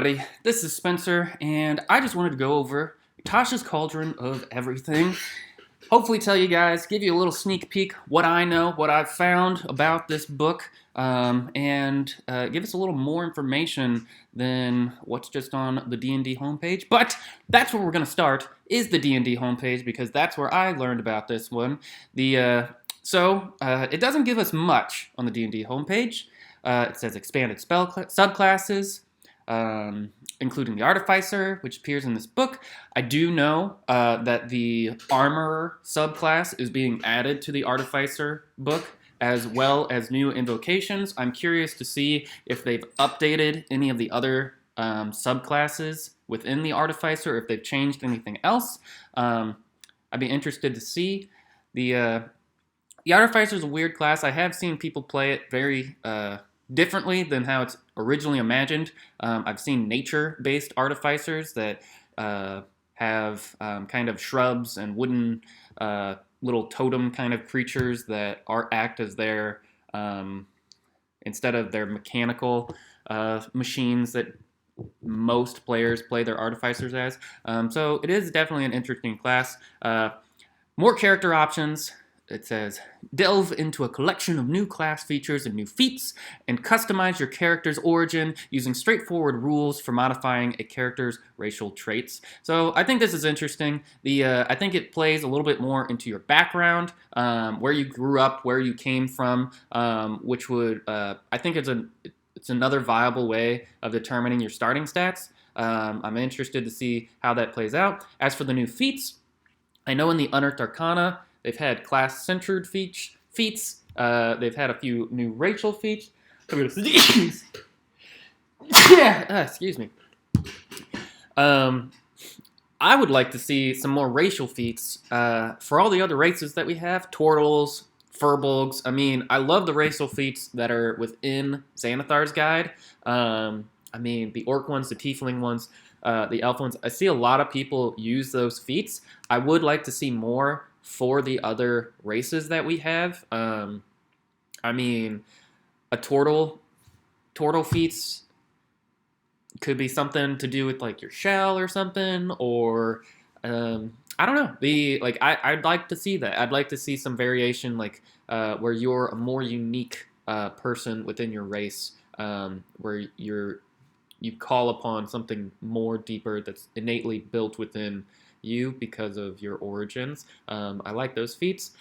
This is Spencer, and I just wanted to go over Tasha's Cauldron of everything. Hopefully tell you guys, give you a little sneak peek what I know, what I've found about this book, and give us a little more information than what's just on the D&D homepage. But that's where we're going to start, is the D&D homepage, because that's where I learned about this one. It doesn't give us much on the D&D homepage. It says expanded spell subclasses, including the Artificer, which appears in this book. I do know that the Armorer subclass is being added to the Artificer book, as well as new invocations. I'm curious to see if they've updated any of the other subclasses within the Artificer, if they've changed anything else. I'd be interested to see. The Artificer is a weird class. I have seen people play it very differently than how it's originally imagined. I've seen nature-based artificers that have kind of shrubs and wooden little totem kind of creatures that act as their, instead of their mechanical machines that most players play their artificers as. So it is definitely an interesting class. More character options. It says, delve into a collection of new class features and new feats, and customize your character's origin using straightforward rules for modifying a character's racial traits. So I think this is interesting. I think it plays a little bit more into your background, where you grew up, where you came from, which would, I think it's another viable way of determining your starting stats. I'm interested to see how that plays out. As for the new feats, I know in the Unearthed Arcana, they've had class-centered feats. They've had a few new racial feats. Excuse me. I would like to see some more racial feats for all the other races that we have. Turtles, furbolgs. I mean, I love the racial feats that are within Xanathar's guide. The orc ones, the tiefling ones, the elf ones. I see a lot of people use those feats. I would like to see more for the other races that we have. A turtle feats could be something to do with like your shell or something, or I don't know. I'd like to see that. I'd like to see some variation, like where you're a more unique person within your race, where you call upon something more deeper that's innately built within you because of your origins. I like those feats.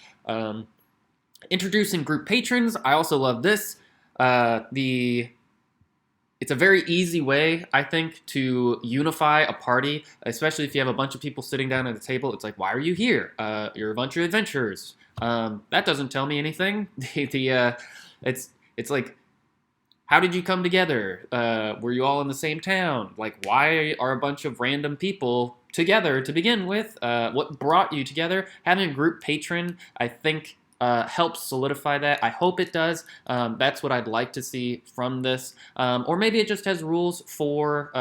Introducing group patrons. I also love this. It's a very easy way, I think, to unify a party, especially if you have a bunch of people sitting down at a table. It's like, why are you here? You're a bunch of adventurers. That doesn't tell me anything. It's like, how did you come together? Were you all in the same town? Like, why are a bunch of random people together to begin with? What brought you together? Having a group patron, I think, helps solidify that. I hope it does. That's what I'd like to see from this. Or maybe it just has rules for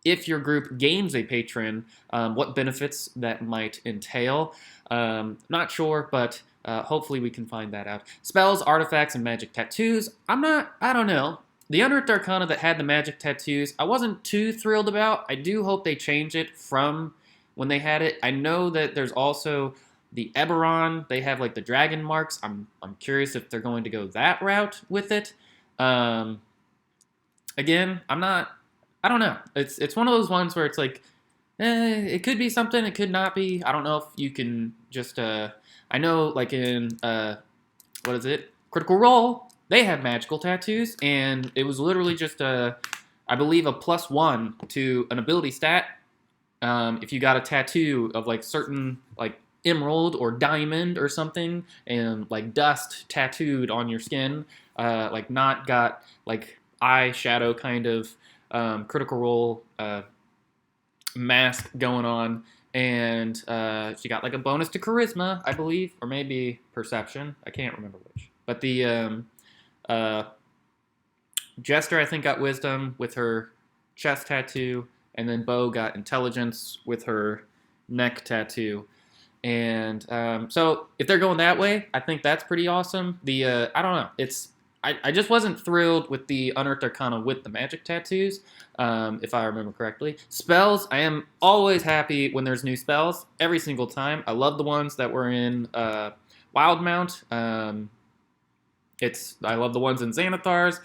if your group gains a patron, what benefits that might entail. Not sure, but hopefully we can find that out. Spells, artifacts, and magic tattoos. I don't know. The Unearthed Arcana that had the magic tattoos, I wasn't too thrilled about. I do hope they change it from when they had it. I know that there's also the Eberron. They have like the dragon marks. I'm curious if they're going to go that route with it. Again, I don't know. It's one of those ones where it's like, it could be something, it could not be. I don't know if you can just, I know like in, Critical Role, they have magical tattoos, and it was literally just I believe a +1 to an ability stat. If you got a tattoo of like certain like emerald or diamond or something, and like dust tattooed on your skin, like not got like eyeshadow kind of Critical Role mask going on, and she got like a bonus to charisma, I believe, or maybe perception. I can't remember which. But the Jester, I think, got wisdom with her chest tattoo, and then Bo got intelligence with her neck tattoo. And so if they're going that way, I think that's pretty awesome. I don't know. I just wasn't thrilled with the Unearthed Arcana with the magic tattoos, if I remember correctly. Spells, I am always happy when there's new spells, every single time. I love the ones that were in Wildmount. I love the ones in Xanathar's.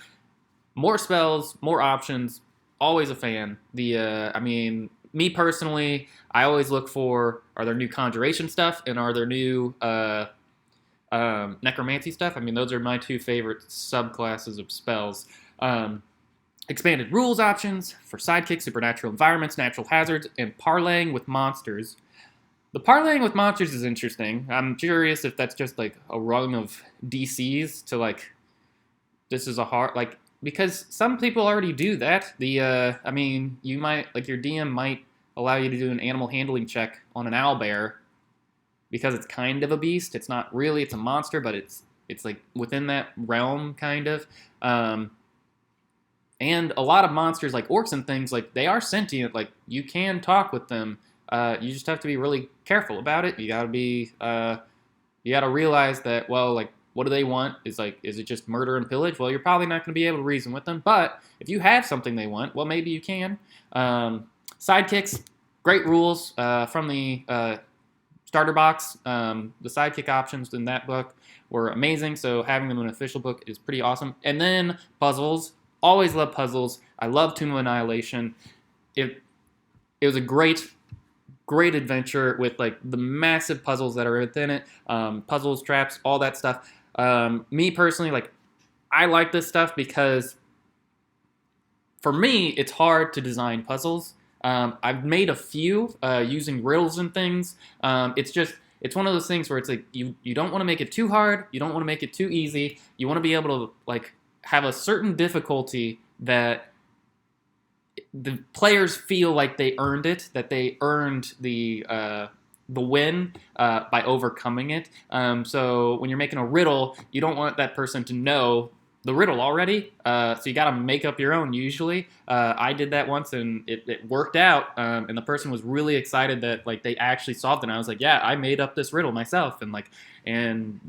More spells, more options, always a fan. Me personally, I always look for, are there new conjuration stuff, and are there new necromancy stuff? I mean, those are my two favorite subclasses of spells. Expanded rules options for sidekicks, supernatural environments, natural hazards, and parlaying with monsters. The parlaying with monsters is interesting. I'm curious if that's just like a rung of DCs to like, this is a hard, like, because some people already do that. You might, like, your DM might allow you to do an animal handling check on an owlbear because it's kind of a beast. It's not really, it's a monster, but it's like within that realm, kind of. And a lot of monsters, like orcs and things, like, they are sentient. Like, you can talk with them. You just have to be really careful about it. You gotta realize that, well, like, what do they want? Is it just murder and pillage? Well, you're probably not going to be able to reason with them. But if you have something they want, well, maybe you can. Sidekicks, great rules from the starter box. The sidekick options in that book were amazing. So having them in an official book is pretty awesome. And then puzzles. Always love puzzles. I love Tomb of Annihilation. It was a great adventure with like the massive puzzles that are within it. Puzzles, traps, all that stuff. Me personally, like, I like this stuff because for me, it's hard to design puzzles. I've made a few using riddles and things. It's one of those things where it's like you don't want to make it too hard. You don't want to make it too easy. You want to be able to like have a certain difficulty that the players feel like they earned it, that they earned the win by overcoming it. So when you're making a riddle, you don't want that person to know the riddle already. So you got to make up your own usually. I did that once and it worked out. And the person was really excited that like they actually solved it. And I was like, yeah, I made up this riddle myself. And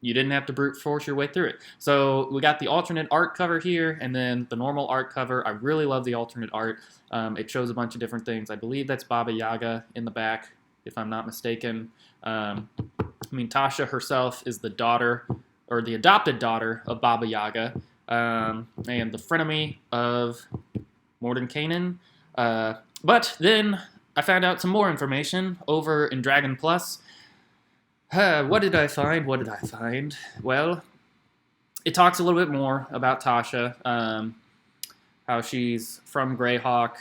you didn't have to brute force your way through it. So we got the alternate art cover here and then the normal art cover. I really love the alternate art. It shows a bunch of different things. I believe that's Baba Yaga in the back, if I'm not mistaken. Tasha herself is the daughter, or the adopted daughter of Baba Yaga, and the frenemy of Mordenkainen. But then I found out some more information over in Dragon Plus. What did I find? Well, it talks a little bit more about Tasha, how she's from Greyhawk.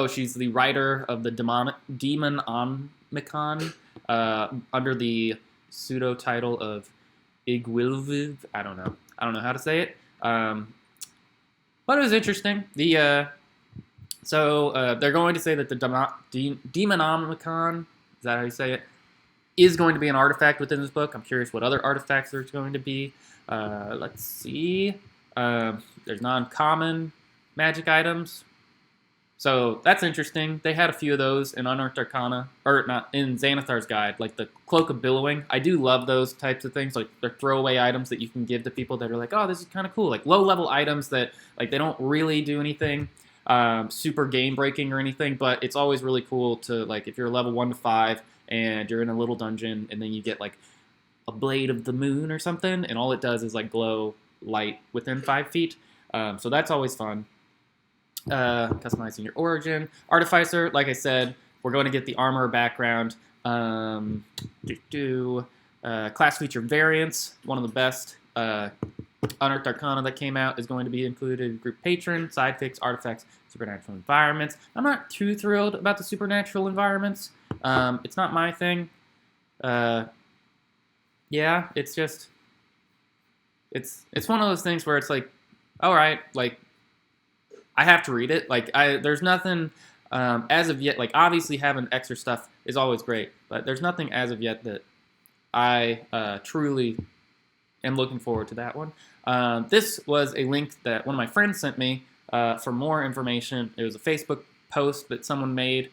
She's the writer of the Demonomicon under the pseudo title of Igwilviv. I don't know how to say it. But it was interesting. They're going to say that the Demonomicon, is that how you say it, is going to be an artifact within this book. I'm curious what other artifacts there's going to be. Let's see. There's non-common magic items. So that's interesting. They had a few of those in Unearthed Arcana, or not, in Xanathar's Guide, like the Cloak of Billowing. I do love those types of things. Like, they're throwaway items that you can give to people that are like, oh, this is kind of cool. Like, low-level items that, like, they don't really do anything super game-breaking or anything, but it's always really cool to, like, if you're level 1 to 5, and you're in a little dungeon, and then you get, like, a blade of the moon or something, and all it does is, like, glow light within 5 feet. So that's always fun. Customizing your origin. Artificer, like I said, we're going to get the armor background. Class feature variants. One of the best Unearthed Arcana that came out is going to be included. Group patron, sidekicks, artifacts, supernatural environments. I'm not too thrilled about the supernatural environments. It's not my thing. It's just, it's one of those things where it's like, all right, like, I have to read it. Like, there's nothing as of yet. Like, obviously having extra stuff is always great, but there's nothing as of yet that I truly am looking forward to that one. This was a link that one of my friends sent me for more information. It was a Facebook post that someone made.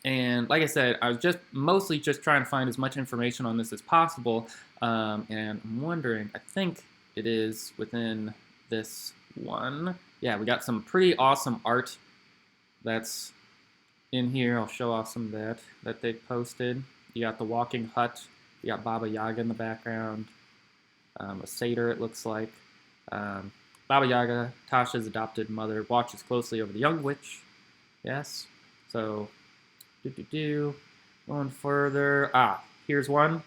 And like I said, I was just mostly just trying to find as much information on this as possible. And I'm wondering, I think it is within this one. Yeah, we got some pretty awesome art that's in here. I'll show off some of that they posted. You got the walking hut. You got Baba Yaga in the background. A satyr, it looks like. Baba Yaga, Tasha's adopted mother, watches closely over the young witch. Yes. So, going further. Here's one.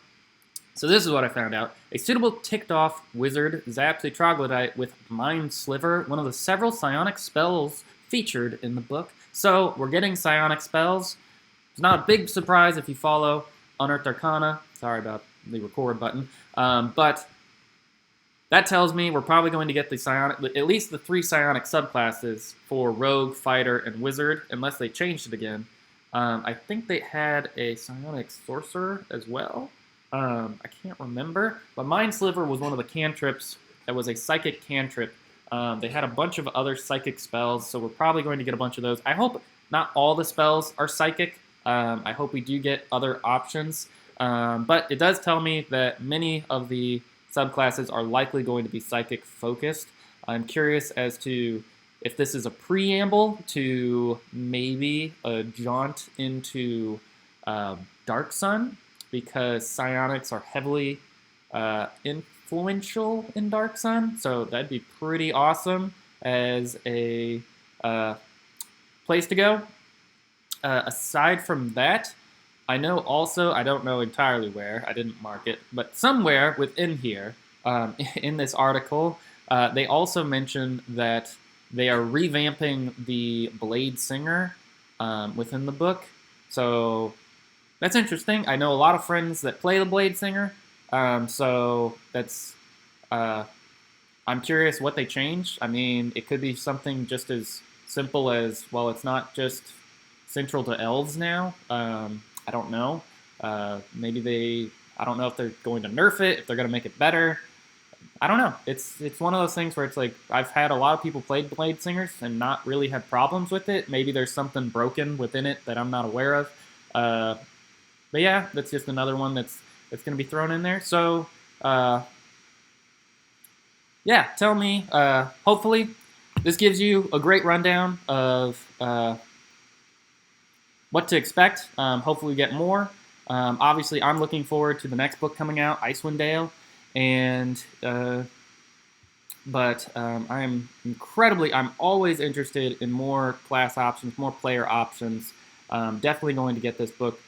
So this is what I found out. A suitable ticked-off wizard zaps a troglodyte with Mind Sliver, one of the several psionic spells featured in the book. So we're getting psionic spells. It's not a big surprise if you follow Unearthed Arcana. Sorry about the record button. But that tells me we're probably going to get the psionic, at least the 3 psionic subclasses for Rogue, Fighter, and Wizard, unless they changed it again. I think they had a psionic sorcerer as well. I can't remember, but Mind Sliver was one of the cantrips that was a psychic cantrip. They had a bunch of other psychic spells, so we're probably going to get a bunch of those. I hope not all the spells are psychic. I hope we do get other options. But it does tell me that many of the subclasses are likely going to be psychic focused. I'm curious as to if this is a preamble to maybe a jaunt into Dark Sun, because psionics are heavily influential in Dark Sun, so that'd be pretty awesome as a place to go. Aside from that, I know also, I don't know entirely where, I didn't mark it, but somewhere within here, in this article, they also mentioned that they are revamping the Bladesinger within the book. So that's interesting. I know a lot of friends that play the Bladesinger, so that's I'm curious what they changed. I mean, it could be something just as simple as, well, it's not just central to elves now. I don't know. Maybe I don't know if they're going to nerf it, if they're going to make it better. I don't know. It's one of those things where it's like, I've had a lot of people play Bladesingers and not really had problems with it. Maybe there's something broken within it that I'm not aware of. But yeah, that's just another one that's going to be thrown in there. So, yeah, tell me. Hopefully, this gives you a great rundown of what to expect. Hopefully, we get more. Obviously, I'm looking forward to the next book coming out, Icewind Dale, and but I'm always interested in more class options, more player options. Definitely going to get this book.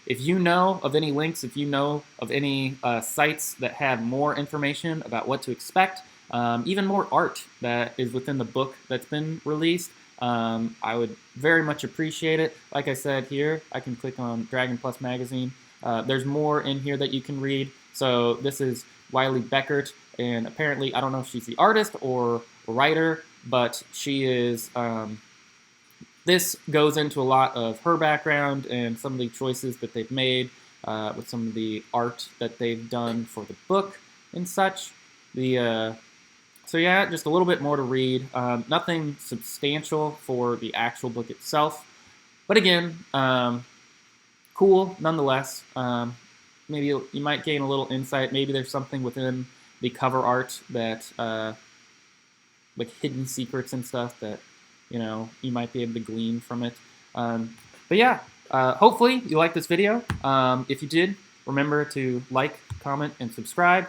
If you know of any links, if you know of any sites that have more information about what to expect, even more art that is within the book that's been released, I would very much appreciate it. Like I said here, I can click on Dragon Plus Magazine. There's more in here that you can read. So this is Wiley Beckert, and apparently, I don't know if she's the artist or writer, but she is... This goes into a lot of her background and some of the choices that they've made with some of the art that they've done for the book and such. So yeah, just a little bit more to read. Nothing substantial for the actual book itself. But again, cool nonetheless. Maybe you might gain a little insight. Maybe there's something within the cover art that, like hidden secrets and stuff that, you might be able to glean from it. But yeah, hopefully you liked this video. If you did, remember to like, comment, and subscribe.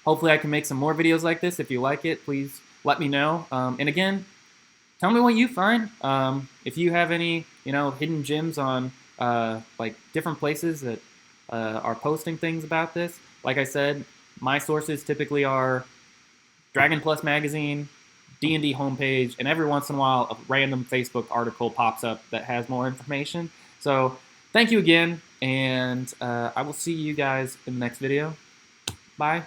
Hopefully I can make some more videos like this. If you like it, please let me know. And again, tell me what you find. If you have any, hidden gems on like different places that are posting things about this. Like I said, my sources typically are Dragon Plus Magazine, D&D Homepage, and every once in a while a random Facebook article pops up that has more information. So thank you again, and I will see you guys in the next video. Bye.